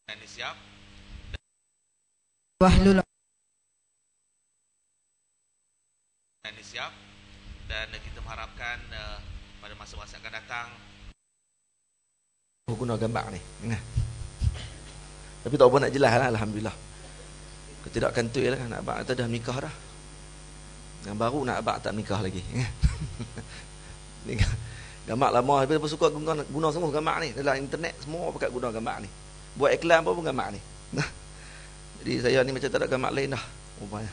Ini siap. Wahlul Ini siap. Dan kita mengharapkan pada masa-masa akan datang guna gambar ni. Tapi tak apa nak jelas lah, alhamdulillah. Ketidakkan tu ialah nak abang kata dah nikah dah. Yang baru nak abang tak nikah lagi. Ni gambar lama tapi apa suka guna semua gambar ni dalam internet, semua pakai guna gambar ni. Buat iklan pun gambar ni. Jadi saya ni macam tak ada gambar lain dah rupanya.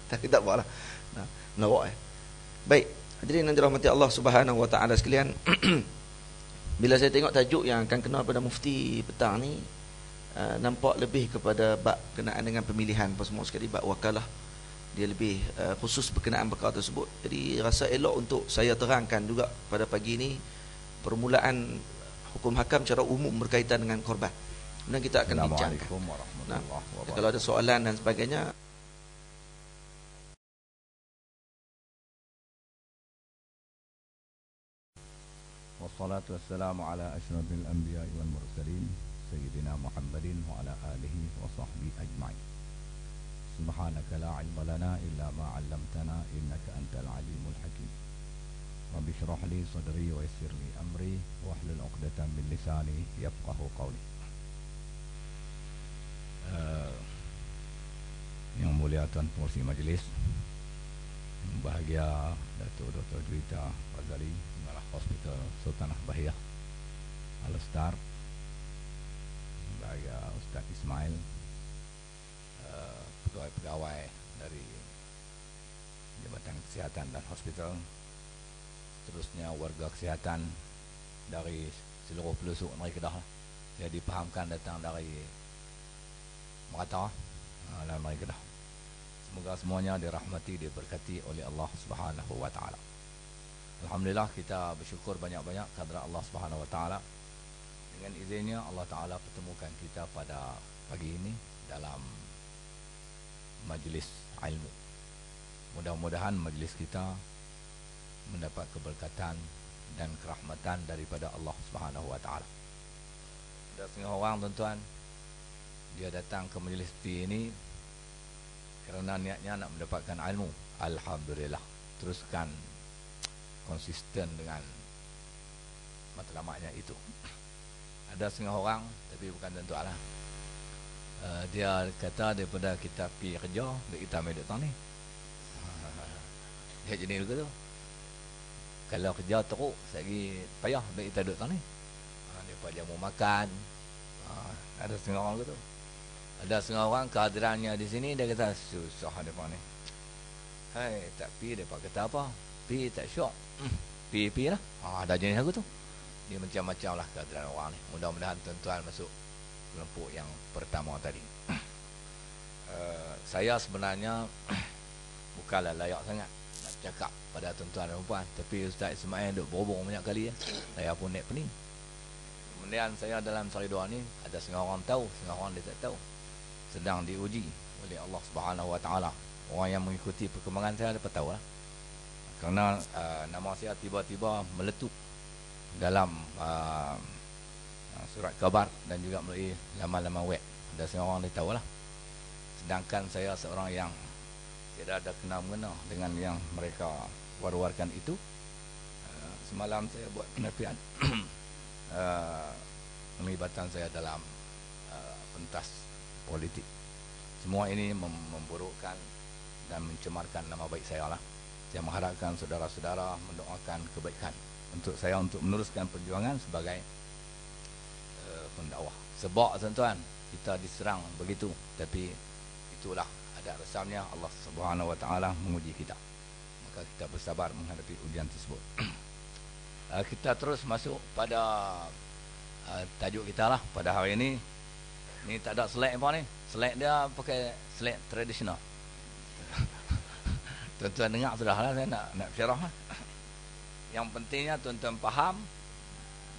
Tapi tak apalah. Melawak. Baik, hadirin yang dirahmati Allah Subhanahu wa taala sekalian. Bila saya tengok tajuk yang akan kena pada mufti petang ni, nampak lebih kepada bab berkenaan dengan pemilihan apa semua sekali, bab wakalah. Dia lebih khusus berkenaan perkara tersebut. Jadi rasa elok untuk saya terangkan juga pada pagi ini permulaan hukum hakam secara umum berkaitan dengan korban. Kemudian kita akan bincangkan. Kalau ada soalan dan sebagainya, wassalatu wassalamu ala asyrafil anbiya'i wal mursalin sayyidina Muhammadin wa ala alihi wa sahbihi ajma'in. Subhanaka la ilma lana illa ma 'allamtana innaka antal alimul hakim. Rabbi shrah li sadri wa yassir li amri wahlul 'uqdatam min lisani yafqahu qawli. Yang mulia Tuan Pengerusi Majlis, yang bahagia Datuk Dr. Juwita Fazali, Kepala Hospital Sultanah Bahiyah Al-Star, bahagia Ustaz Ismail, pegawai-pegawai dari Jabatan Kesihatan dan Hospital, seterusnya warga kesihatan dari seluruh pelosok negeri Kedah. Saya dipahamkan datang dari merata dalam negeri Kedah. Semoga semuanya dirahmati, diberkati oleh Allah Subhanahu wa taala. Alhamdulillah, kita bersyukur banyak-banyak kepada Allah Subhanahu wa taala. Dengan izinnya Allah taala pertemukan kita pada pagi ini dalam majlis ilmu. Mudah-mudahan majlis kita mendapat keberkatan dan kerahmatan daripada Allah Subhanahu wa taala. Ada setengah orang tuan-tuan, dia datang ke majlis ini kerana niatnya nak mendapatkan ilmu. Alhamdulillah, teruskan konsisten dengan matlamatnya itu. Ada setengah orang, tapi bukan tuan-tuan lah, dia kata daripada kita pergi kerja, kita ambil duit ni. Dia jenis juga tu. Kalau kerja teruk, lagi payah ambil kita duit ni. Daripada jamu makan. Ada setengah orang tu. Ada setengah orang kehadirannya di sini, dia kata susah mereka ni. Hai, tak pergi, mereka kata apa? Pergi tak syok. Pergi lah. Ada jenis aku tu. Dia macam-macam lah kehadiran orang ni. Mudah-mudahan tuan-tuan masuk kelompok yang pertama tadi. Saya sebenarnya bukanlah layak sangat nak cakap pada tuan-tuan dan puan, tapi Ustaz Ismail duk berhubung banyak kali ya. Saya pun naik pening. Kemudian saya dalam sehari dua ni, ada setengah orang tahu, setengah orang dia tak tahu. Sedang diuji oleh Allah Subhanahu wa taala. Orang yang mengikuti perkembangan saya dapat tahu lah. Kerana nama saya tiba-tiba meletup dalam surat khabar dan juga melalui laman-laman web. Ada setengah orang dia tahu lah. Sedangkan saya seorang yang tidak ada kena-mengena dengan yang mereka war-warkan itu. Semalam saya buat penafian penglibatan saya dalam pentas politik. Semua ini memburukkan dan mencemarkan nama baik saya lah. Saya mengharapkan saudara-saudara mendoakan kebaikan untuk saya untuk meneruskan perjuangan sebagai pendakwah. Sebab tuan-tuan, kita diserang begitu, tapi itulah ada resamnya Allah Subhanahu wa taala menguji kita. Maka kita bersabar menghadapi ujian tersebut. Kita terus masuk pada tajuk kita lah pada hari ini. Ni tak ada selek apa ni. Selek dia pakai selek tradisional. Tuan-tuan dengar sudah lah, saya nak syarah lah. Yang pentingnya tuan-tuan faham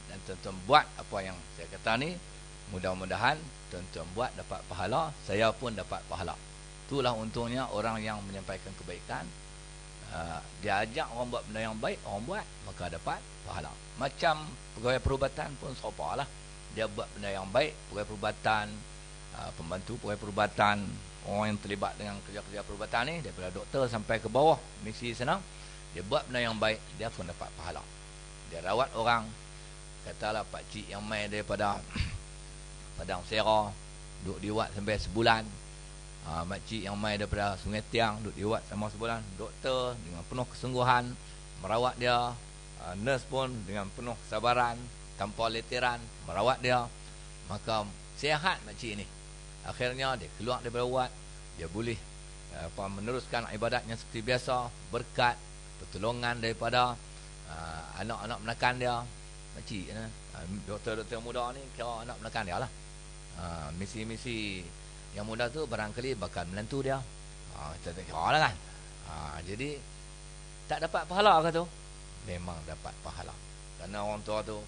dan tuan-tuan buat apa yang saya kata ni. Mudah-mudahan tuan-tuan buat dapat pahala, saya pun dapat pahala. Itulah untungnya orang yang menyampaikan kebaikan. Dia ajak orang buat benda yang baik, orang buat, maka dapat pahala. Macam pegawai perubatan pun serupa lah. dia buat benda yang baik, pegawai perubatan, pembantu pegawai perubatan, orang yang terlibat dengan kerja-kerja perubatan ni, daripada doktor sampai ke bawah, misi senang, dia buat benda yang baik, dia pun dapat pahala. Dia rawat orang, katalah pakcik yang main daripada Padang Sera, duduk di Wat sampai sebulan, makcik yang main daripada Sungai Tiang, duduk di Wat sama sebulan, doktor dengan penuh kesungguhan merawat dia, nurse pun dengan penuh kesabaran tanpa leteran merawat dia, maka sihat makcik ni. Akhirnya dia keluar daripada Wat, dia boleh meneruskan ibadatnya seperti biasa berkat pertolongan daripada anak-anak menakan dia. Makcik doktor-doktor muda ni kira anak menakan dia lah. Misi-misi yang muda tu barangkali bakal menantu dia. Kita tak kira lah kan. Jadi tak dapat pahala ke tu? Memang dapat pahala. Kerana orang tua tu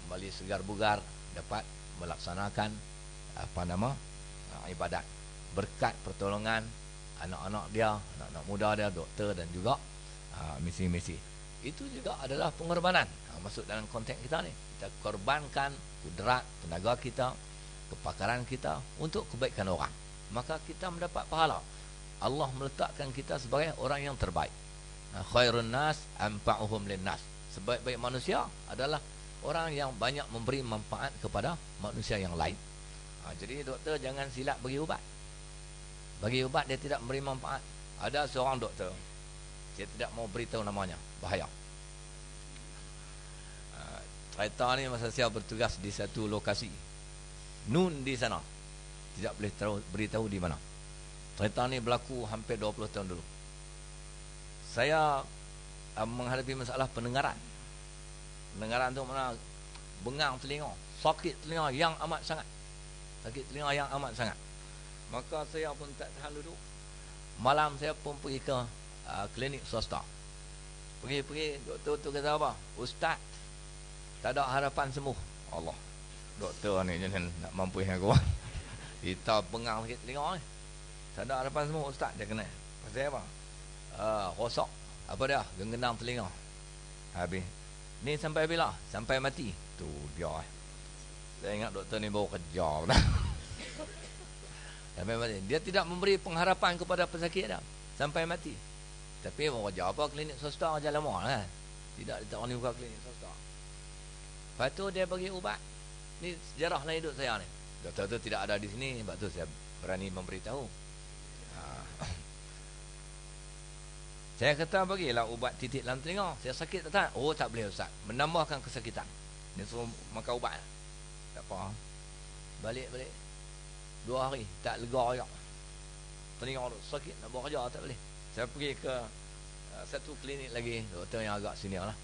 kembali segar bugar, dapat melaksanakan ibadat berkat pertolongan anak-anak dia, anak-anak muda dia, doktor dan juga misi-misi. Itu juga adalah pengorbanan. Masuk dalam konteks kita ni, kita korbankan kudrat, tenaga kita, kepakaran kita untuk kebaikan orang, maka kita mendapat pahala. Allah meletakkan kita sebagai orang yang terbaik. Khairun nas anfa'uhum linnas. Sebaik-baik manusia adalah orang yang banyak memberi manfaat kepada manusia yang lain. Jadi doktor jangan silap bagi ubat. Bagi ubat dia tidak memberi manfaat. Ada seorang doktor, saya tidak mau beritahu namanya, bahaya. Cerita ni masa saya bertugas di satu lokasi Nun di sana, tidak boleh beritahu di mana. Cerita ni berlaku hampir 20 tahun dulu. Saya menghadapi masalah pendengaran. Pendengaran tu mana bengang telinga, sakit telinga yang amat sangat. Sakit telinga yang amat sangat. Maka saya pun tak tahan duduk. Malam saya pun pergi ke klinik swasta. Pergi doktor tu kata apa? Ustaz, tak ada harapan sembuh. Allah, doktor ni jangan nak mampu yang aku. Kita bengang sakit telinga ni, tak ada harapan sembuh ustaz. Dia kena pasal apa? Rosak apa dia? Genggenang telinga. Habis ni sampai bila? Sampai mati. Tu dia. Saya ingat doktor ni baru kerja. Sampai mati. Dia tidak memberi pengharapan kepada pesakit dia sampai mati. Tapi baru kerja apa? Klinik swasta aja lama kan. Tidak ditawani buka klinik swasta. Lepas tu dia bagi ubat. Ni sejarah lah hidup saya ni. Doktor tu tidak ada di sini, sebab tu saya berani memberitahu. Saya kata bagilah ubat titik dalam telinga. Saya sakit tak? Oh tak boleh ustaz, menambahkan kesakitan. Dia suruh makan ubat. Tak apa. Balik 2 hari tak lega juga. Telinga tu sakit, nak buat kerja tak boleh. Saya pergi ke satu klinik lagi, doktor yang agak senior lah.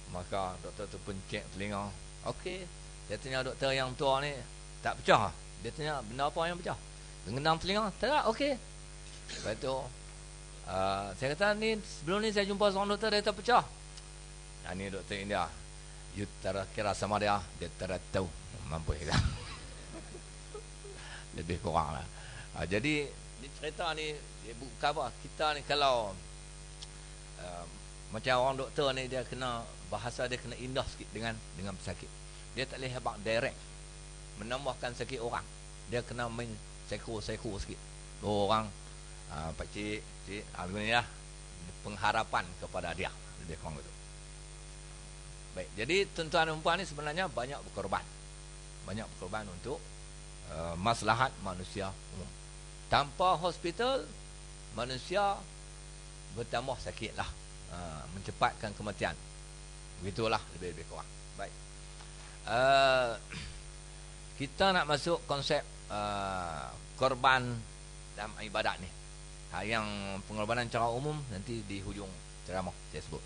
Maka doktor tu pun cek telinga. Okey, dia tanya doktor yang tua ni, tak pecah. Dia tanya benda apa yang pecah? Genggenang telinga. Tak, okey. Lepas tu saya kata ni sebelum ni saya jumpa seorang doktor, dia tak pecah. Ni doktor India. You kira sama dia tak tahu mampu juga. Lebih kurang lah. Jadi ni cerita ni dia buka apa? Kita ni kalau macam orang doktor ni, dia kena bahasa dia kena indah sikit dengan pesakit. Dia tak boleh habaq direct menambahkan sakit orang. Dia kena main psycho sikit. Orang pakcik alhamdulillah pengharapan kepada dia, lebih kurang itu. Baik, jadi tuan-tuan dan puan ni sebenarnya banyak berkorban. Banyak berkorban untuk maslahat manusia umum. Tanpa hospital, manusia bertambah sakitlah, mencepatkan kematian. Begitulah lebih kurang. Baik. Kita nak masuk konsep korban dalam ibadat ni. Yang pengorbanan secara umum nanti di hujung ceramah saya sebut.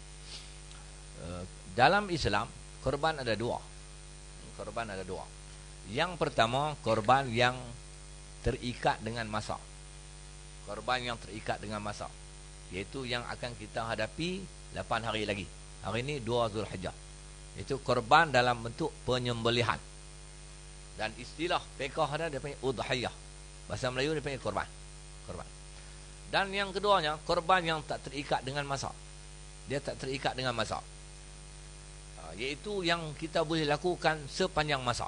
Dalam Islam, korban ada 2. Korban ada 2. Yang pertama, korban yang terikat dengan masa. Korban yang terikat dengan masa, iaitu yang akan kita hadapi 8 hari lagi. Hari ini 2 Zulhijjah. Itu korban dalam bentuk penyembelihan. Dan istilah fiqh ada, dia panggil udhiyah. Bahasa Melayu dia panggil korban. Dan yang keduanya, korban yang tak terikat dengan masa. Dia tak terikat dengan masa, iaitu yang kita boleh lakukan sepanjang masa.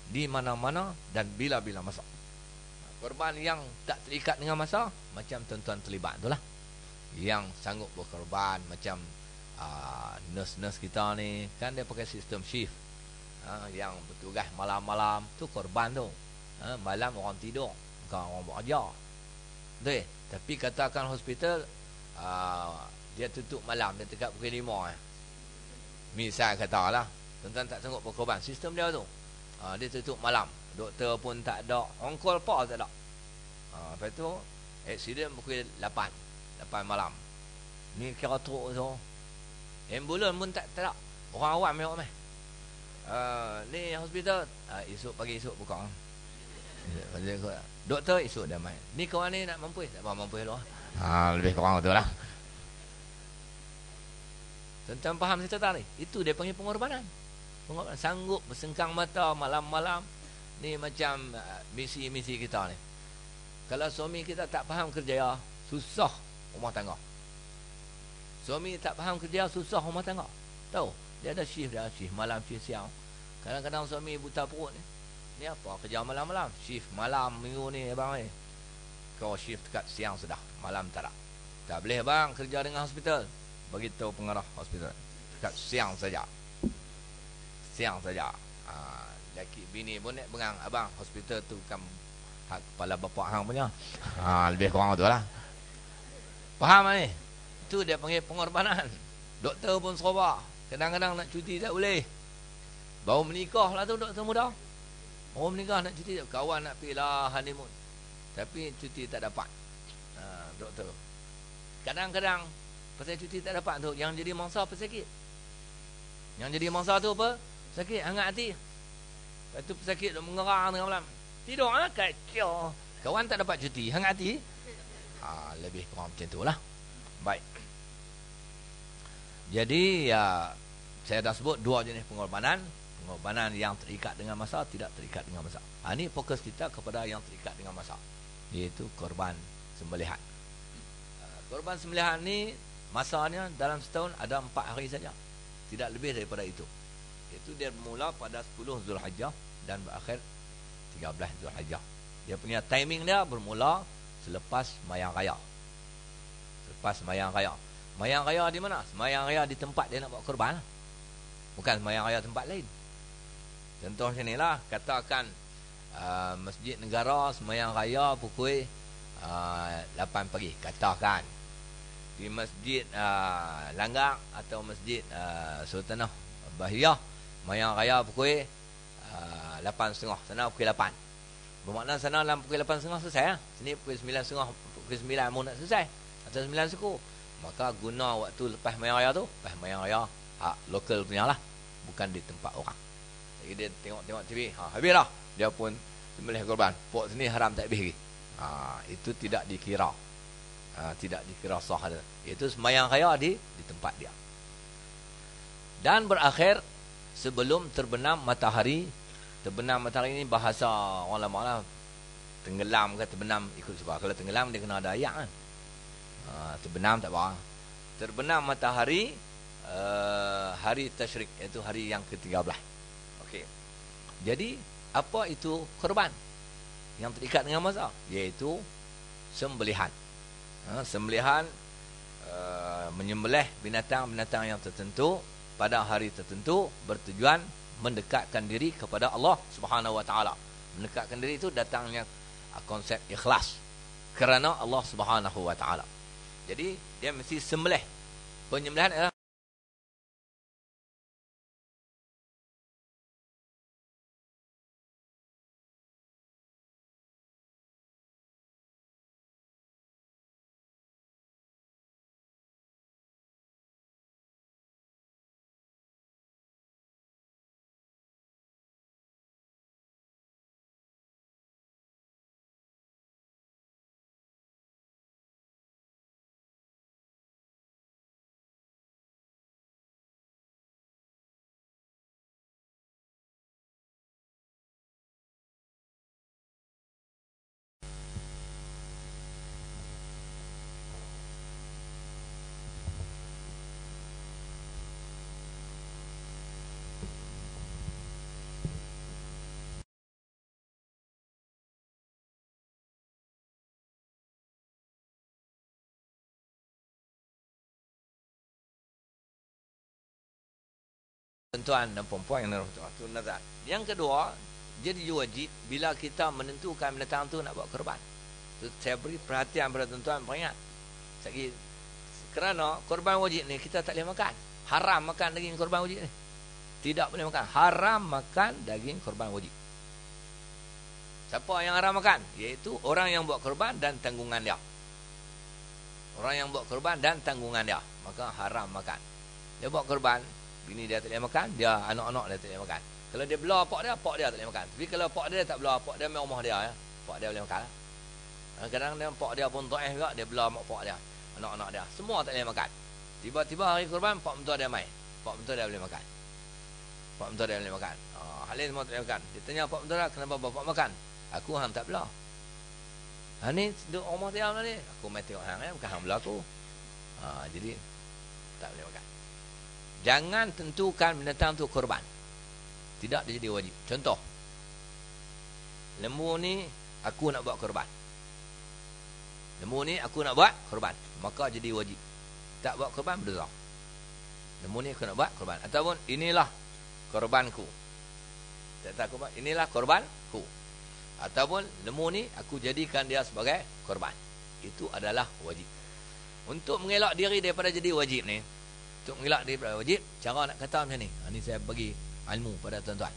di mana-mana dan bila-bila masa. Korban yang tak terikat dengan masa, macam tuan-tuan terlibat itulah. Yang sanggup berkorban macam nurse-nurse kita ni, kan dia pakai sistem shift. Yang bertugas malam-malam tu korban tu. Malam orang tidur, bukan orang bekerja. Betul. Tapi katakan hospital dia tutup malam, dia dekat pukul 5 misal katalah, tuan-tuan tak sanggup berkorban, sistem dia tu. Dia tutup malam, doktor pun tak ada, on call apa tak ada. Lepas tu accident pukul 8 malam. Ni kira teruk tu. Ambulans pun tak ada. Orang awam yang mai. Ni hospital esok buka. Doktor esok dah mai. Ni kawan ni nak mampu tak mampu lu. Lebih kurang betul lah. Tuan-tuan faham cerita tadi? Itu dia panggil pengorbanan. Pengorbanan sanggup bersengkang mata malam-malam. Ni macam misi-misi kita ni. Kalau suami kita tak faham kerja, susah rumah tangga. Suami tak faham kerja, susah rumah tangga. Tahu? Dia ada shift malam, shift siang. Kadang-kadang suami buta perut ni. Ni apa? Kerja malam-malam. Shift malam minggu ni abang ni. Kau shift dekat siang sudah, malam tak ada. Tak boleh bang kerja dengan hospital. Beritahu pengarah hospital. Dekat siang saja. Siang saja. Laki bini pun nak bengang, abang hospital tu kan hak kepala bapak hang punya. Lebih kurang tu lah. Faham ni? Itu dia panggil pengorbanan. Doktor pun serba. Kadang-kadang nak cuti tak boleh. Baru menikah lah tu doktor muda. Baru menikah nak cuti, kawan nak pergi lah honeymoon. Tapi cuti tak dapat. Doktor. Kadang-kadang pasal cuti tak dapat tu, yang jadi mangsa pesakit. Yang jadi mangsa tu apa? Sakit, hangat hati. Lepas tu pesakit duk mengerang tengah malam. Tidur lah, kacau. Kawan tak dapat cuti, hangat hati. Lebih kurang macam tu lah. Baik. Jadi, saya dah sebut dua jenis pengorbanan. Pengorbanan yang terikat dengan masa, tidak terikat dengan masa. Ini fokus kita kepada yang terikat dengan masa. Iaitu korban sembelihan. Korban sembelihan ni, masanya dalam setahun ada 4 hari saja. Tidak lebih daripada itu. Itu dia bermula pada 10 Zulhijjah dan berakhir 13 Zulhijjah. Dia punya timing dia bermula selepas Mayang Raya. Selepas Mayang Raya. Mayang Raya di mana? Mayang Raya di tempat dia nak buat korban. Bukan Mayang Raya tempat lain. Contoh macam inilah, katakan Masjid Negara Semayang Raya pukul 8 pagi, katakan. Di Masjid Langgar atau Masjid Sultanah Bahiyah Mayang Raya pukul 8.30, sana pukul 8. Bermakna sana dalam pukul 8.30 selesai lah. Sini pukul 9.30, pukul 9 mau nak selesai, atau 9 suku. Maka guna waktu lepas Mayang Raya tu, lepas Mayang Raya lokal punya lah, bukan di tempat orang. Jadi dia tengok TV, habis lah, dia pun sembelih korban. Pok sini haram tak habis lagi. Itu tidak dikira, tidak dikira sah. Itu Semayang Raya di tempat dia. Dan berakhir sebelum terbenam matahari. Terbenam matahari ini bahasa orang lama lah, tenggelam ke terbenam ikut suka. Kalau tenggelam dia kena ada ayat kan. Terbenam tak apa. Terbenam matahari hari Tasyrik, iaitu hari yang ke-13. Okey. Jadi apa itu korban yang terikat dengan masa? Iaitu sembelihan. Sembelihan menyembelih binatang-binatang yang tertentu pada hari tertentu bertujuan mendekatkan diri kepada Allah Subhanahu wa taala. Mendekatkan diri itu datangnya konsep ikhlas kerana Allah Subhanahu wa taala. Jadi dia mesti sembelih. Penyembelihan adalah tuan-tuan dan puan-puan yang dirahmati nazar. Yang kedua, jadi wajib bila kita menentukan binatang tu nak buat korban. Tu saya beri perhatian pada tuan-tuan, peringat. Kerana korban wajib ni kita tak boleh makan. Haram makan daging korban wajib ni. Tidak boleh makan. Haram makan daging korban wajib. Siapa yang haram makan? Iaitu orang yang buat korban dan tanggungan dia. Orang yang buat korban dan tanggungan dia. Maka haram makan. Dia buat korban, bini dia tak boleh makan, dia anak-anak dia tak boleh makan. Kalau dia belah pak dia tak boleh makan. Tapi kalau pak dia tak belah pak dia, main rumah dia ya. Pak dia boleh makan. Kadang-kadang pak dia pun taif juga, dia belah mak pak dia, anak-anak dia, semua tak boleh makan. Tiba-tiba hari korban, pak mentua dia mai. Pak mentua dia boleh makan. Pak mentua dia boleh makan. Halil semua tak boleh makan. Dia tanya pak mentua dia, kenapa bapak makan? Aku hang tak belah. Ni duduk rumah dia ni. Aku mai tengok hang bukan hang belah aku. Jadi tak boleh makan. Jangan tentukan binatang tu korban. Tidak dia jadi wajib. Contoh, lembu ni aku nak buat korban. Lembu ni aku nak buat korban, maka jadi wajib. Tak buat korban berdosa. Lembu ni aku nak buat korban. Ataupun inilah korbanku. Tak korban, inilah korbanku. Ataupun lembu ni aku jadikan dia sebagai korban. Itu adalah wajib. Untuk mengelak diri daripada jadi wajib ni, untuk mengelak diri daripada wajib, cara nak kata macam ni. Ini saya bagi ilmu pada tuan-tuan.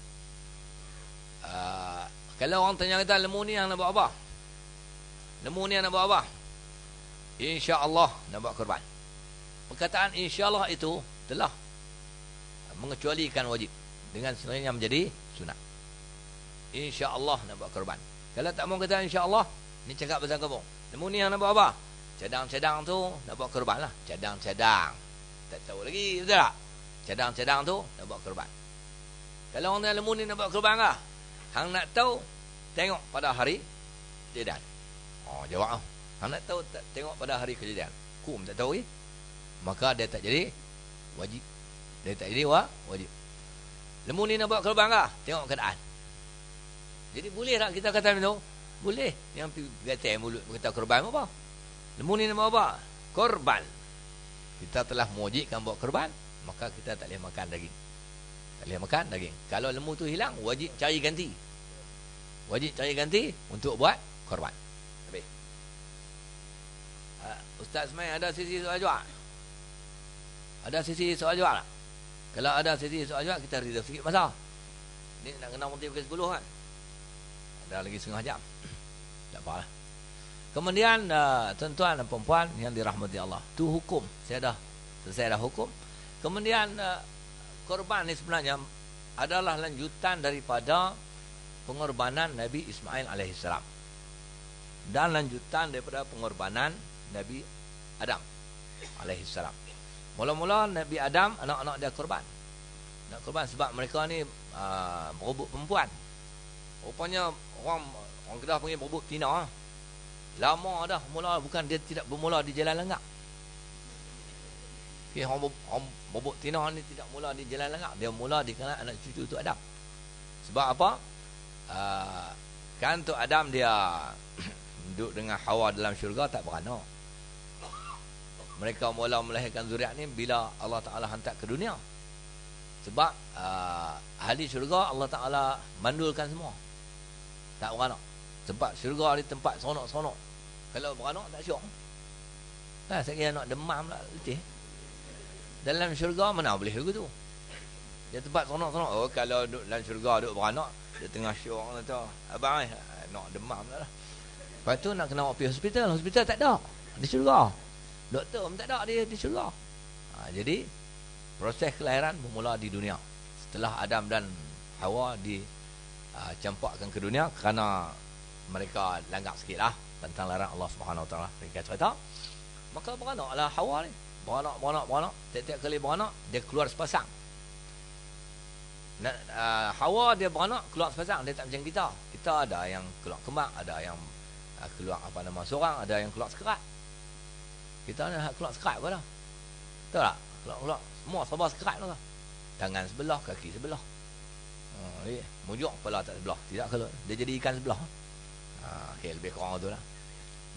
Kalau orang tanya kita, lembu ni yang nak buat apa? Lembu ni yang nak buat apa? InsyaAllah nak buat korban. Perkataan insyaAllah itu telah mengecualikan wajib, dengan sendirinya menjadi sunat. InsyaAllah nak buat korban. Kalau tak mau kata insyaAllah, ni cakap bahasa kampung. Lembu ni yang nak buat apa? Cadang-cadang tu nak buat korban lah. Cadang-cadang. Tak tahu lagi, betul tak? Cadang-cadang tu nak buat korban. Kalau orang tanya lembu ni nak buat korban kah? Hang nak tahu, tengok pada hari kejadian. Jawab. Hang nak tahu, tengok pada hari kejadian. Kum tak tahu ni, maka dia tak jadi wajib. Dia tak jadi wajib. Lembu ni nak buat korban kah? Tengok keadaan. Jadi boleh tak kita kata macam tu? Boleh. Yang kata mulut berkata korban apa? Lembu ni nak buat apa? Korban. Kita telah mewajibkan buat korban, maka kita tak boleh makan daging. Tak boleh makan daging. Kalau lembu tu hilang, wajib cari ganti. Wajib cari ganti untuk buat korban. Habis. Ustaz Ismail, ada sesi soal jawab? Ada sesi soal jawab tak? Kalau ada sesi soal jawab, kita reserve sikit masa. Ni nak kena berhenti pukul 10 kan? Ada lagi setengah jam. Tak apalah. Kemudian tuan-tuan dan puan-puan yang dirahmati Allah, tu hukum. Saya dah selesai dah hukum. Kemudian korban ni sebenarnya adalah lanjutan daripada pengorbanan Nabi Ismail alaihissalam, dan lanjutan daripada pengorbanan Nabi Adam alaihissalam. Mula-mula Nabi Adam, anak-anak dia korban. Nak korban sebab mereka ni berebut perempuan. Rupanya orang Kedah panggil berebut tina. Lama dah mula, bukan dia tidak bermula di Jalan Langak. Orang berebut tina ni tidak mula di Jalan Langak. Dia mula di kalangan anak cucu tu Adam. Sebab apa? Kan tu Adam dia duduk dengan Hawa dalam syurga, tak beranak. Mereka mula melahirkan zuriat ni bila Allah Ta'ala hantar ke dunia. Sebab ahli syurga Allah Ta'ala mandulkan semua, tak beranak. Sebab syurga ni tempat seronok-seronok. Kalau beranak tak syok. Saya kira nak demam lah, letih. Dalam syurga mana boleh begitu. Dia tempat seronok-seronok. Kalau duduk dalam syurga duduk beranak, dia tengah syok kata, abang nak demam lah. Lepas tu nak kena pergi hospital. Hospital tak ada di syurga. Doktor pun tak ada di syurga. Jadi proses kelahiran bermula di dunia. Setelah Adam dan Hawa dicampakkan ke dunia kerana mereka langgar sikit lah tentang larang Allah Subhanahu Wa Taala. Mereka cerita, maka beranaklah Hawa ni. Beranak. Tiap-tiap kali beranak, dia keluar sepasang. Hawa dia beranak, keluar sepasang. Dia tak macam kita. Kita ada yang keluar kembang, ada yang keluar seorang, ada yang keluar sekerat. Kita ni keluar sekerat apa dah? Tahu tak? Keluar. Semua serba sekerat lah. Tangan sebelah, kaki sebelah. Mujuk kepala tak sebelah. Tidak kalau dia jadi ikan sebelah. Lebih kurang tu lah.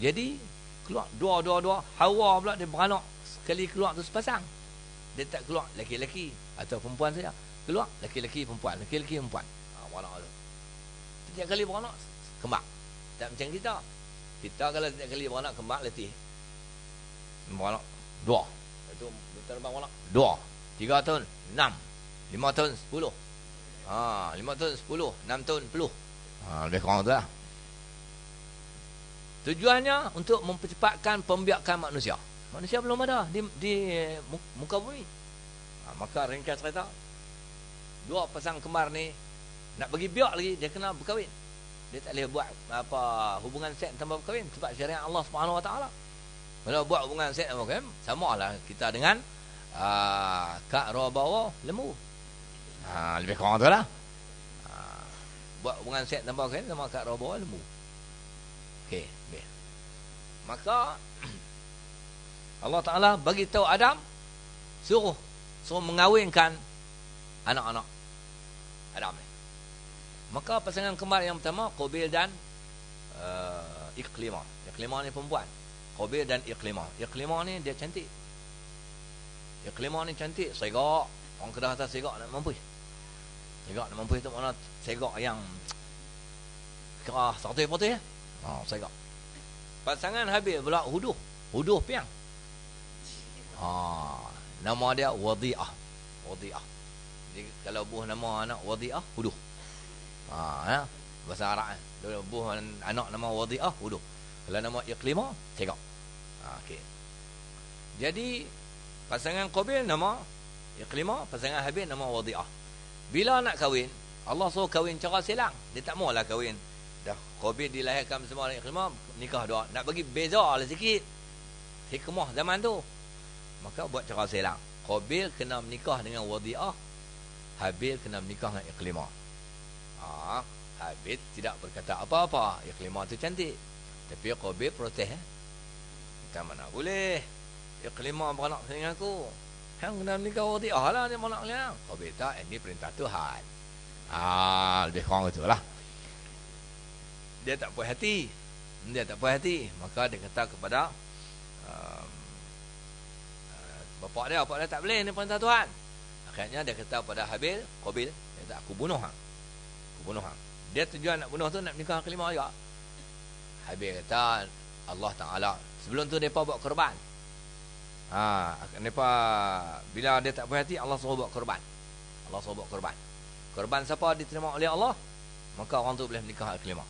Jadi keluar dua. Hawa pula dia beranak, sekali keluar tu sepasang. Dia tak keluar lelaki-lelaki atau perempuan saja. keluar laki-laki perempuan, laki-laki perempuan. Beranak tu. Setiap kali beranak kembar. Tak macam kita. Kita kalau setiap kali beranak kembar letih. Beranak 2. Itu betul beranak 2. 3 tahun 6. 5 tahun 10. 5 tahun 10, 6 tahun 10. Lebih kurang tu lah. Tujuannya untuk mempercepatkan pembiakan manusia. Manusia belum ada di muka bumi. Maka ringkas cerita, 2 pasang kembar ni nak bagi biak lagi, dia kena berkahwin. Dia tak boleh buat apa hubungan seks tanpa berkahwin sebab syariat Allah Subhanahu Wa Taala. Kalau buat hubungan seks tanpa berkahwin, samalah kita dengan kak roh lembu. Lebih kurang tu lah. Buat hubungan seks tanpa berkahwin sama kak roh bawah lembu. Okey, baik. Maka Allah Taala bagi tahu Adam, suruh mengawinkan anak-anak Adam ni. Maka pasangan kembar yang pertama Qabil dan Iqlimah. Iqlimah ni perempuan. Qabil dan Iqlimah. Iqlimah ni dia cantik. Iqlimah ni cantik, segak. Orang Kedah kata segak nak mampu. Segak nak mampu itu mana segak yang kerah putih-putih ya. Segak. Pasangan Habil pula Huduh piang. Nama dia Wadi'ah. Jadi kalau buah nama anak Wadi'ah, Huduh. Bahasa Arab kalau buah anak nama Wadi'ah, Huduh. Kalau nama Iqlimah, segak. Okey. Jadi pasangan Qabil nama Iqlimah, pasangan Habil nama Wadi'ah. Bila nak kahwin, Allah suruh kahwin cara silang. Dia tak maulah kahwin. Dah Qabil dilahirkan bersama dengan Iqlimah, nikah dua. Nak bagi beza lah sikit. Hikmah zaman tu. Maka buat cara silang. Qabil kena menikah dengan Wadi'ah, Habil kena menikah dengan Iqlimah. Habil tidak berkata apa-apa. Iqlimah tu cantik. Tapi Qabil protes. Kita mana boleh. Iqlimah beranak dengan aku. Hang kena menikah Wadi'ah lah dia beranak dengan. Qabil tak, ini perintah Tuhan. Lebih kurang itulah. Dia tak puas hati. Maka dia kata kepada bapak dia tak boleh, ni perintah Tuhan. Akhirnya dia kata pada Qabil, dia kata aku bunuh hang. Dia tujuan nak bunuh tu nak menikah Iqlimah juga. Habil kata Allah Taala, sebelum tu depa buat korban. Depa bila dia tak puas hati, Allah suruh buat korban. Korban siapa diterima oleh Allah, maka orang tu boleh menikah Iqlimah.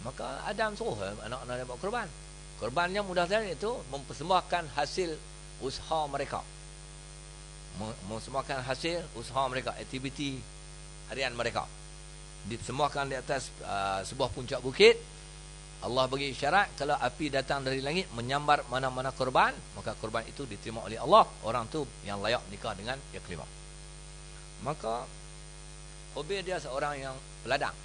Maka Adam suruh anak-anak dia buat korban. Korban yang mudah saja itu mempersembahkan hasil usaha mereka. Mempersembahkan hasil usaha mereka, aktiviti harian mereka. Dipersembahkan di atas sebuah puncak bukit. Allah bagi isyarat kalau api datang dari langit menyambar mana-mana korban, maka korban itu diterima oleh Allah. Orang tu yang layak nikah dengan Iqlimah. Maka Qabil dia seorang yang peladang.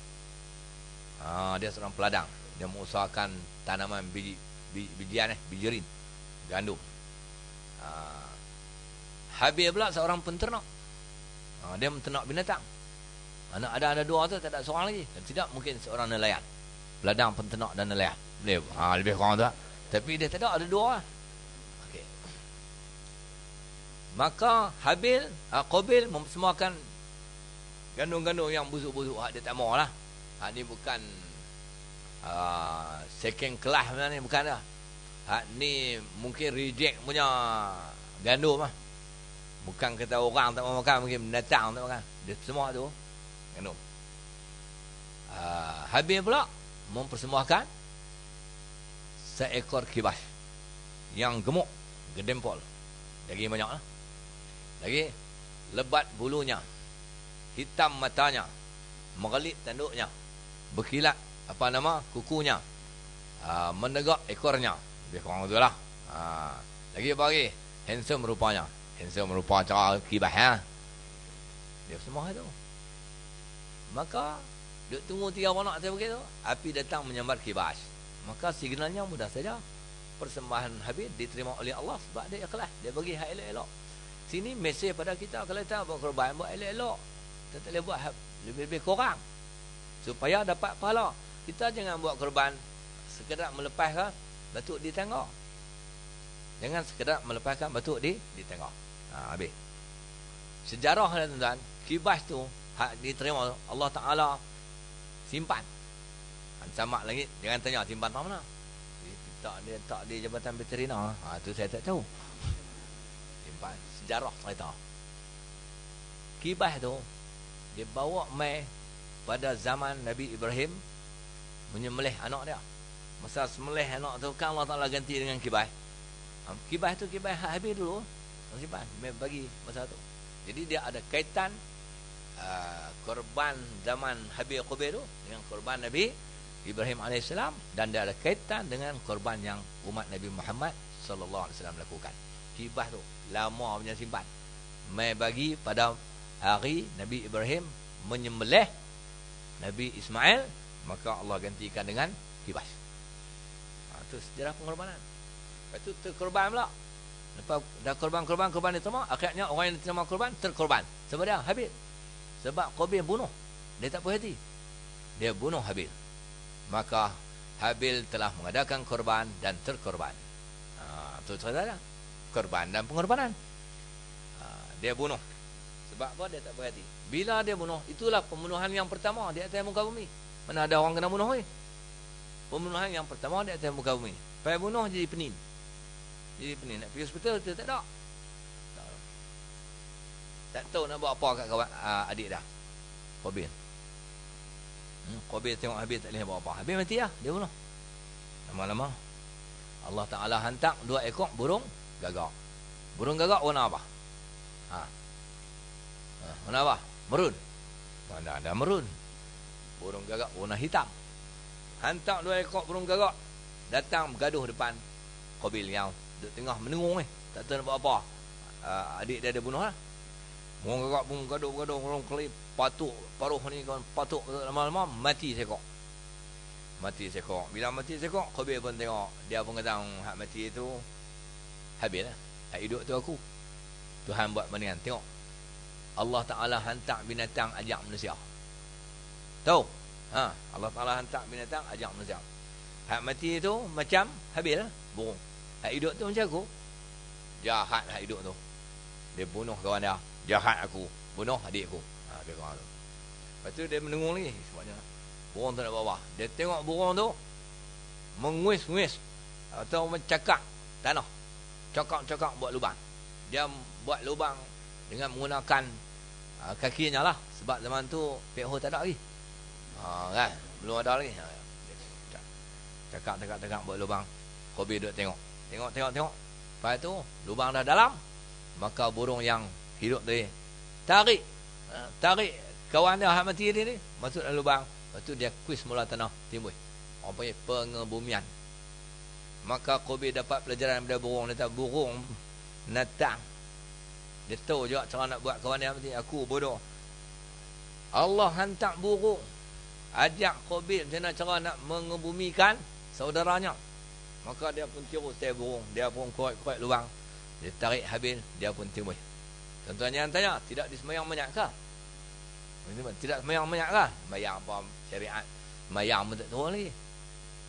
Dia seorang peladang. Dia mengusahakan tanaman bijirin, gandum. Habil pula seorang penternak. Dia menternak binatang. Ada 2 tu, tak ada seorang lagi. Dan tidak mungkin seorang nelayan. Peladang, penternak dan nelayan. Lebih kurang tu. Tapi dia tak ada 2 lah. Okay. Maka Qabil mempersembahkan gandum-gandum yang busuk-busuk. Dia tak mau lah. Ni bukan second class ni, bukan dah. Ni mungkin reject punya gandum lah. Bukan kata orang tak mau makan, mungkin binatang tak makan. Dia semua tu gandum. Habil pula mempersembahkan seekor kibas yang gemuk, gedempol. Lagi banyak lah. Lagi lebat bulunya, hitam matanya, mengelit tanduknya, berkilat kukunya, menegak ekornya. Lebih kurang tu lah. Lagi bagi handsome rupanya. Handsome rupa cara kibas dia semua itu. Maka duk tunggu 3 anak saya begitu, api datang menyambar kibas. Maka signalnya mudah saja. Persembahan Habil diterima oleh Allah sebab dia ikhlas. Dia bagi hak elok-elok. Sini mesej pada kita, kalau kita buat korban, buat elok-elok. Kita tak boleh buat lebih-lebih kurang supaya dapat pahala. Kita jangan buat korban sekedar melepaskan batuk di tangga. Jangan sekedar melepaskan batuk di tangga. Habis. Sejarah tuan-tuan, Kibas tu hak diterima Allah Ta'ala simpan. Sama langit, jangan tanya simpan mana. Tak di Jabatan Veterina. Tu saya tak tahu. Simpan sejarah cerita. Kibas tu dia bawa mai pada zaman Nabi Ibrahim menyembelih anak dia. Masa sembelih anak tu kan Allah Ta'ala ganti dengan kibas. Kibas tu kibas habis dulu. Simpan bagi masa tu. Jadi dia ada kaitan korban zaman Habil Qabil tu dengan korban Nabi Ibrahim AS, dan dia ada kaitan dengan korban yang umat Nabi Muhammad sallallahu alaihi wasallam lakukan. Kibas tu lama punya simpan. Mai bagi pada hari Nabi Ibrahim menyembelih Nabi Ismail, maka Allah gantikan dengan kibas. Itu sejarah pengorbanan. Lepas tu terkorban pula. Lepas dah korban diterima, akhirnya orang yang diterima korban terkorban. Sebab dia Habil. Sebab Qabil bunuh. Dia tak puas hati. Dia bunuh Habil. Maka Habil telah mengadakan korban dan terkorban. Itu cerita dia. Korban dan pengorbanan. Dia bunuh. Sebab apa? Dia tak puas hati. Bila dia bunuh, itulah pembunuhan yang pertama di atas muka bumi. Mana ada orang kena bunuh? Pembunuhan yang pertama di atas muka bumi. Pergi bunuh jadi penin. Jadi penin. Nak pergi hospital, dia tak ada. Tak tahu nak buat apa kat kawan adik dah. Qabil. Qabil tengok Habil tak boleh buat apa. Habil mati lah. Dia bunuh. Lama-lama Allah Ta'ala hantar 2 ekor burung gagak. Burung gagak warna apa? Warna apa? Merun. Mana ada merun. Burung gagak warna hitam. Hantar 2 ekor burung gagak datang bergaduh depan Qabil yang duduk tengah menengung ni. Tak tahu nak buat apa. Adik dia ada bunuh lah. Burung gagak pun bergaduh burung kelip patuk paruh ni kan patuk lama-lama mati sekok. Bila mati sekok, Qabil pun tengok. Dia pun kata hak mati itu Habil lah. Hak hidup tu aku. Tuhan buat bandingan. Tengok. Allah Ta'ala hantar binatang ajak manusia. Tahu? Allah Ta'ala hantar binatang ajak manusia. Hak mati itu macam Habil lah. Burung. Hak hidup tu macam aku. Jahat hak hidup tu. Dia bunuh kawan dia. Jahat aku. Bunuh adik aku. Dia kawan tu. Lepas tu dia mendengung lagi. Sebabnya burung tu nak bawah. Dia tengok burung tu menguis-nguis atau mencakak tanah. Cakak buat lubang. Dia buat lubang dengan menggunakan kakinya lah. Sebab zaman tu pekho tak ada lagi. Kan? Belum ada lagi. Cakak buat lubang. Qabil duduk tengok. Tengok. Lepas tu lubang dah dalam. Maka burung yang hidup tadi tarik kawan dia hak mati dia ni masuk dalam lubang. Lepas tu dia kuis mula tanah timbul. Orang panggil pengebumian. Maka Qabil dapat pelajaran daripada burung. Dia tahu burung natang. Dia tahu juga cara nak buat kawan dia mati. Aku bodoh. Allah hantar burung ajak Qabil macam mana cara nak mengebumikan saudaranya. Maka dia pun tiru saya burung. Dia pun kuat lubang. Dia tarik Habil. Dia pun timbul. Tuan-tuan yang tanya, tidak disemayang banyak kah? Tidak semayang banyak kah? Semayang apa syariat? Semayang pun tak tahu lagi.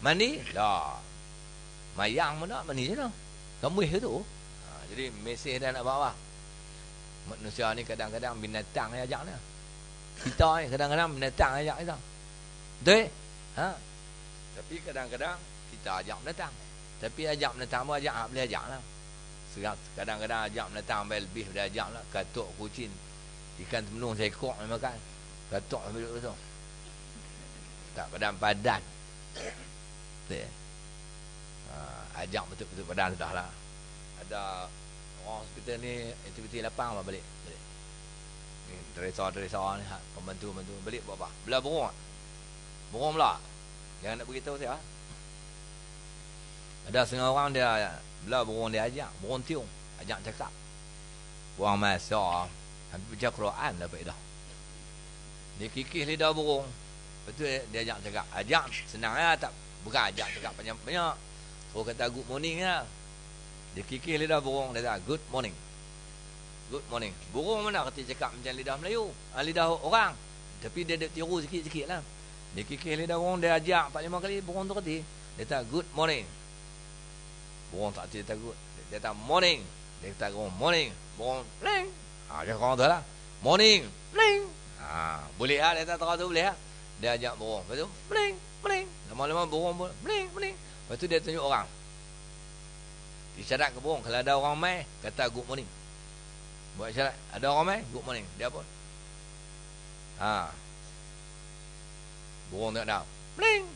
Mandi? Dah. Semayang pun tak, mandi je lah. Kamu tu. Jadi mesej dia nak bawa. Manusia ni kadang-kadang binatang yang ajak dia. Kita ni kadang-kadang binatang yang ajak kita. Betul? Tapi kadang-kadang kita ajak binatang. Tapi ajak binatang pun ajak boleh ajak lah. Kadang-kadang ajak mendatang ambil lebih dah ajak lah. Katuk kucing ikan temenung seekor ni makan. Katuk ambil duduk tu. Tak padan padan. Ajak betul-betul padan sudah lah. Ada orang hospital ni aktiviti lapang apa balik. Ni dresser ni pembantu balik buat apa? Belah burung. Burung pula. Jangan nak beritahu saya. Ada setengah orang dia belah burung dia ajak. Burung tiung. Ajak cakap. Buang masa. Hampir baca Quran dapat dah. Dia kikis lidah burung. Lepas tu dia ajak cakap. Ajak senang lah. Tak, bukan ajak cakap banyak-banyak. Orang kata good morning lah. Dia kikis lidah burung. Dia kata good morning. Good morning. Burung mana kata cakap macam lidah Melayu. Lidah orang. Tapi dia tiru sikit-sikit lah. Dia kikis lidah burung. Dia ajak 4-5 kali. Burung tu kata. Dia kata good morning. Burung tak kata good. Dia kata morning. Dia kata good morning. Burung pling. Dia orang tu lah. Morning. Bling. Boleh lah, dia tak tahu tu boleh lah. Dia ajak burung. Lepas tu, bling, bling. Lama-lama burung pun, bling, bling. Lepas tu dia tunjuk orang. Isyarat ke burung. Kalau ada orang mai, kata good morning. Buat isyarat. Ada orang mai, good morning. Dia pun. Burung tengok dah. Bling.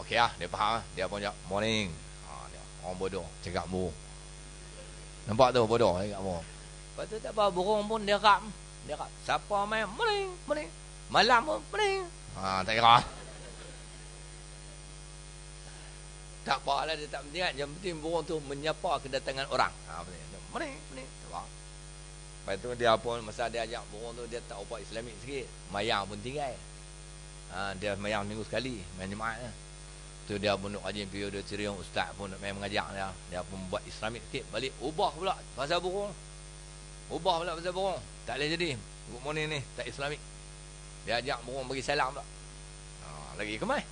Okey lah. Dia faham lah. Dia pun cakap, morning. Dia, orang bodoh. Cakap burung. Nampak tu bodoh. Cakap burung. Lepas tu tak apa. Burung pun dia ram. Dia ram. Siapa main? Morning. Morning. Malam pun morning. Tak kira. Tak apa lah. Dia tak penting kan. Yang penting burung tu menyapa kedatangan orang. Morning. Morning. Lepas tu dia pun. Masa dia ajak burung tu. Dia tak ubat Islamik sikit. Mayang pun tinggal. Dia mayang minggu sekali. Main Jumaat lah. Tu dia pun nak rajin pergi. Dia ceriung ustaz pun nak main mengajak dia. Dia pun buat Islamik sikit. Balik ubah pula pasal burung. Ubah pula pasal burung. Tak boleh jadi. Good morning ni. Tak Islamik. Dia ajak burung bagi salam pula. Lagi ke mai?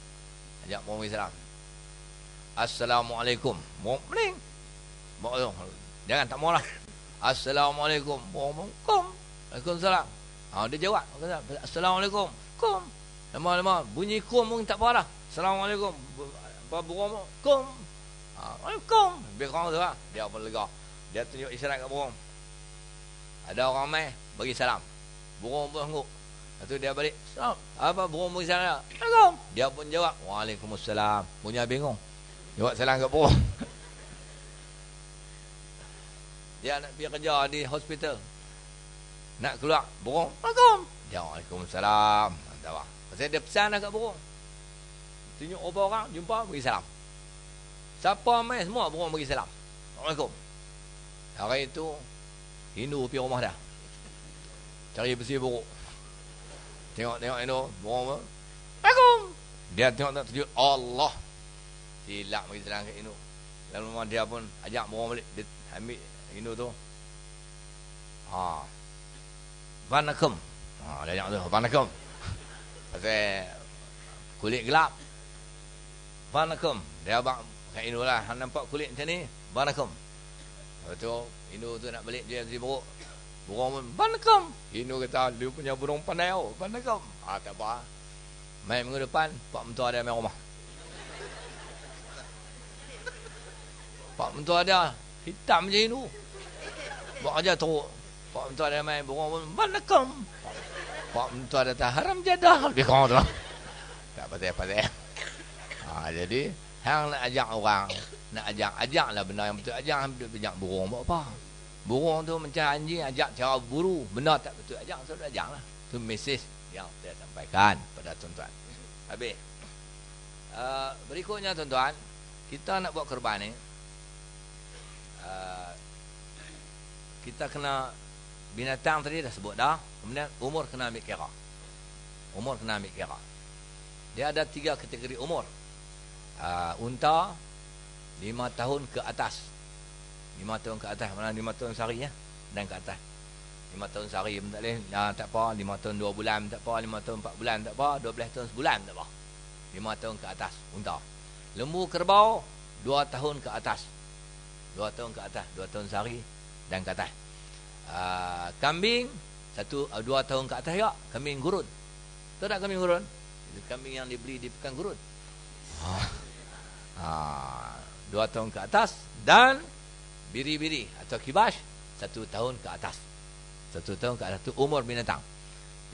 Ajak burung bagi salam. Assalamualaikum. Burung pening. Jangan tak mau lah. Assalamualaikum. Burung kum. Waalaikumsalam. Dia jawab. Assalamualaikum. Kum. Lama-lama bunyi kum pun tak apa dah. Assalamualaikum. Burung kum. Waalaikum. Lebih kurang tu lah. Dia pun lega. Dia tunjuk isyarat kat burung. Ada orang mai bagi salam. Burung pun angguk. Lepas tu dia balik. Apa burung bagi salam? Assalamualaikum. Dia pun jawab. Waalaikumsalam. Punya bingung. Jawab salam kat burung. Dia nak pergi kerja di hospital. Nak keluar. Burung. Assalamualaikum. Dia waalaikumsalam. Mantap lah. Pasal dia pesan lah kat burung. Tunjuk berapa orang. Jumpa. Bagi salam. Siapa mai semua burung bagi salam. Assalamualaikum. Hari itu Hindu pergi rumah dah. Cari besi buruk. Tengok Hindu. Burung. Assalamualaikum. Dia tengok tak tunjuk Allah. Silap bagi salam kat Hindu. Lalu dia pun ajak burung balik. Dia ambil Hindu tu. Vanakkam. Dia ajak tu. Vanakkam. Pasal kulit gelap. Vanakkam. Dia abang kat Hindu lah. Nampak kulit macam ni. Vanakkam. Lepas tu Hindu tu nak balik dia si buruk. Burung pun Vanakkam. Hindu kata dia punya burung pandai tau. Vanakkam. Tak apa. Main minggu depan pak mentua dia main rumah. Pak mentua dia hitam macam Hindu. Buat aja teruk. Pak mentua dia main burung pun Vanakkam. Pak mentua dia kata haram jadah. Dia kau tu. Tak pasal. Jadi hang nak ajak orang, nak ajak lah benda yang betul. Ajak burung buat apa? Burung tu macam anjing ajak cara buru. Benda tak betul ajak lah. Tu mesej yang saya sampaikan pada tuan-tuan. Habis. Berikutnya tuan-tuan, kita nak buat korban ni. Kita kena binatang tadi dah sebut dah. Kemudian umur kena ambil kira. Dia ada 3 kategori umur. Unta 5 tahun ke atas. 5 tahun ke atas. Mana 5 tahun sehari ya? Dan ke atas. 5 tahun sehari pun tak boleh. Tak apa. 5 tahun 2 bulan tak apa. 5 tahun 4 bulan tak apa. 12 tahun sebulan tak apa. 5 tahun ke atas. Unta. Lembu kerbau 2 tahun ke atas. 2 tahun ke atas. 2 tahun sehari dan ke atas. Kambing 2 tahun ke atas ya. Kambing gurun. Tahu tak kambing gurun? Kambing yang dibeli di pekan gurun. 2 tahun ke atas. Dan biri-biri atau kibash 1 tahun ke atas. 1 tahun ke atas itu umur binatang.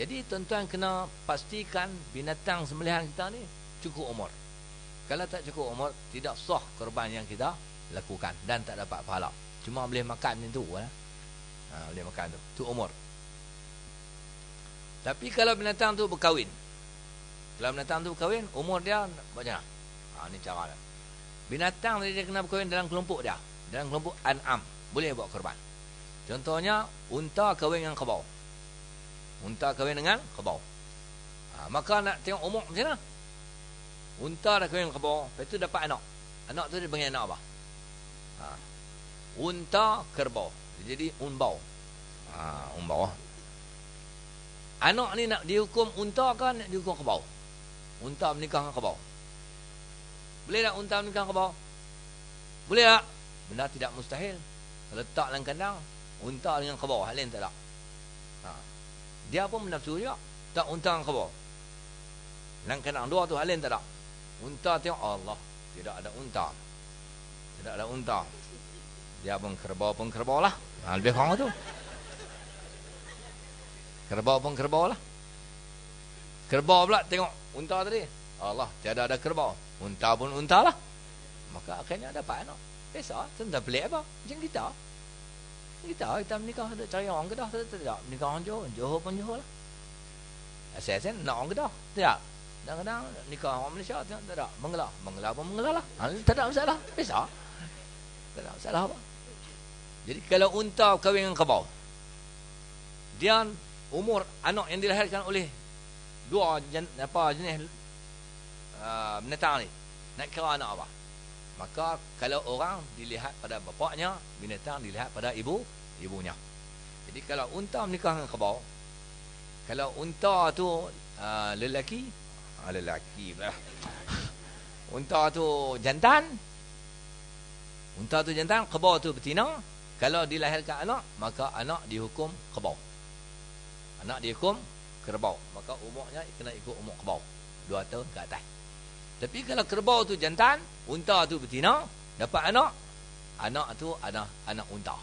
Jadi tuan-tuan kena pastikan binatang sembelihan kita ni cukup umur. Kalau tak cukup umur, tidak sah korban yang kita lakukan dan tak dapat pahala. Cuma boleh makan itu lah. Boleh makan tu. Itu umur. Tapi kalau binatang tu berkahwin. Kalau binatang tu berkahwin, umur dia macam mana? Ni cara dia. Binatang dia kena berkahwin dalam kelompok dia. Dalam kelompok an'am. Boleh buat korban. Contohnya, unta kahwin dengan kebau. Unta kahwin dengan kebau. Maka nak tengok umur macam mana? Unta dah kahwin dengan kebau. Lepas tu dapat anak. Anak tu dia panggil anak apa? Unta kerbau. Jadi unbau. Unbau. Anak ni nak dihukum unta ke nak dihukum kebau? Unta menikah dengan kebau. Boleh tak unta menikah dengan kebau? Boleh tak? Benda tidak mustahil. Letak dalam kandang unta dengan kebau, hal lain tak ada. Dia pun menafsu juga. Tak unta dengan kerbau. Nang kandang dua tu halin tak ada. Unta tengok Allah, tidak ada unta. Tidak ada unta. Dia pun kerbau lah. Lebih kurang tu. Kerbau lah. Kerbau pula tengok unta tadi. Allah, tiada ada kerbau. Unta pun unta lah. Maka akhirnya dapat anak. Biasa, tak pelik apa. Macam kita menikah ada cari orang Kedah, tidak menikah orang Johor pun Johor lah. Asal nak orang Kedah, tidak. Kadang-kadang nikah orang Malaysia tak ada. Mengelar pun mengelar lah. Tak ada masalah. Biasa. Tak ada masalah apa. Jadi kalau unta kahwin dengan kerbau, dia umur anak yang dilahirkan oleh dua jenis binatang ni, nak kira anak apa? Maka kalau orang dilihat pada bapaknya, binatang dilihat pada ibunya. Jadi kalau unta menikah dengan kerbau, kalau unta tu lelaki pula. Unta tu jantan, kerbau tu betina. Kalau dilahirkan anak, maka anak dihukum kerbau. Maka umurnya kena ikut umur kerbau, 2 tahun ke atas. Tapi kalau kerbau tu jantan, unta tu betina, dapat anak tu ada anak unta.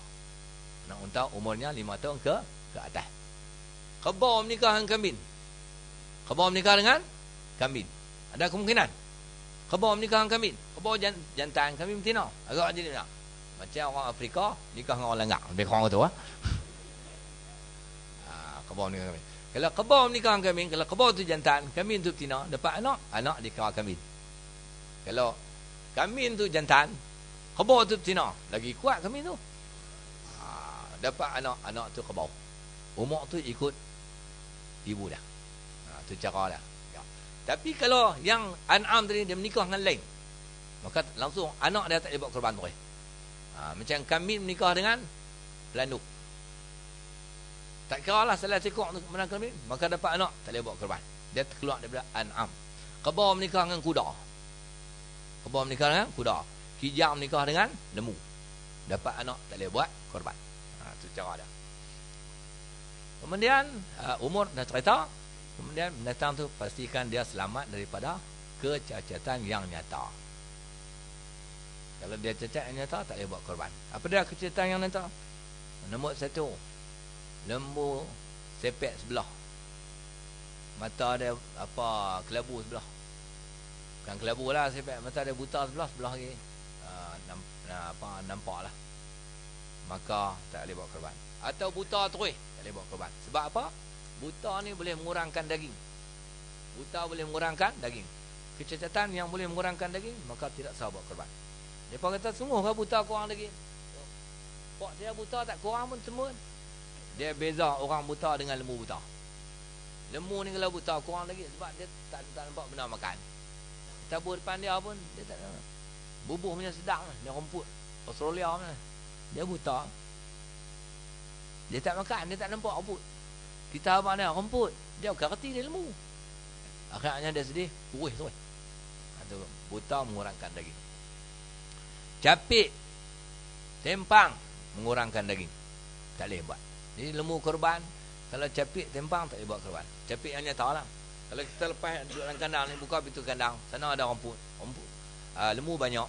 Anak unta umurnya 5 tahun ke atas. Kerbau menikah dengan kambing. Ada kemungkinan. Kerbau menikah dengan kambing. Kerbau jantan, kambing betina. Agak jadi tak? Macam orang Afrika nikah dengan orang Lenggak. Lebih kurang tu. Kerbau menikah dengan kambing. Kalau kerbau menikah dengan kambing, kalau kerbau tu jantan, kambing tu betina, dapat anak dikira kambing. Kalau kambing tu jantan, kerbau tu betina, lagi kuat kambing tu. Dapat anak tu kerbau. Umur tu ikut ibu dah. Tu cara dah. Ya. Tapi kalau yang an'am tadi dia menikah dengan lain, maka langsung anak dia tak boleh buat korban tu. Macam kambing menikah dengan pelanduk. Tak kira lah salah sekok untuk menang kambing, maka dapat anak tak boleh buat korban. Dia terkeluar daripada an'am. Kerbau menikah dengan kuda. Kijang menikah dengan lembu. Dapat anak tak boleh buat korban. Itu cara dia. Kemudian umur dah cerita. Kemudian binatang tu pastikan dia selamat daripada kecacatan yang nyata. Kalau dia cacat yang nyata, tak boleh buat korban. Apa dia kecacatan yang nyata? Nombor 1, lembu sepet sebelah. Mata dia kelabu sebelah. Bukan kelabu lah sepet, mata dia buta sebelah lagi nampak lah. Maka tak boleh buat korban. Atau buta terus, tak boleh buat korban. Sebab apa? Buta ni boleh mengurangkan daging. Kecacatan yang boleh mengurangkan daging, maka tidak sah buat korban. Mereka kata, sungguh ke buta kurang daging? Pak dia buta tak kurang pun semua. Dia beza orang buta dengan lembu buta. Lembu ni kalau buta kurang lagi, sebab dia tak nampak benda makan. Tabur depan dia pun, dia tak nampak. Bubuh punya sedap, dia rumput Australia mana. Dia buta. Dia tak makan, dia tak nampak rumput. Kita abang dia rumput, dia bukan reti dia lembu. Akhirnya dia sedih, kurus tu. Itu buta mengurangkan daging. Capit, tempang mengurangkan daging. Tak boleh buat. Jadi lembu korban, kalau capit tempang tak boleh buat korban. Capit yang nyata lah. Kalau kita lepas duduk dalam kandang ni, buka pintu kandang, sana ada rumput. Lembu banyak.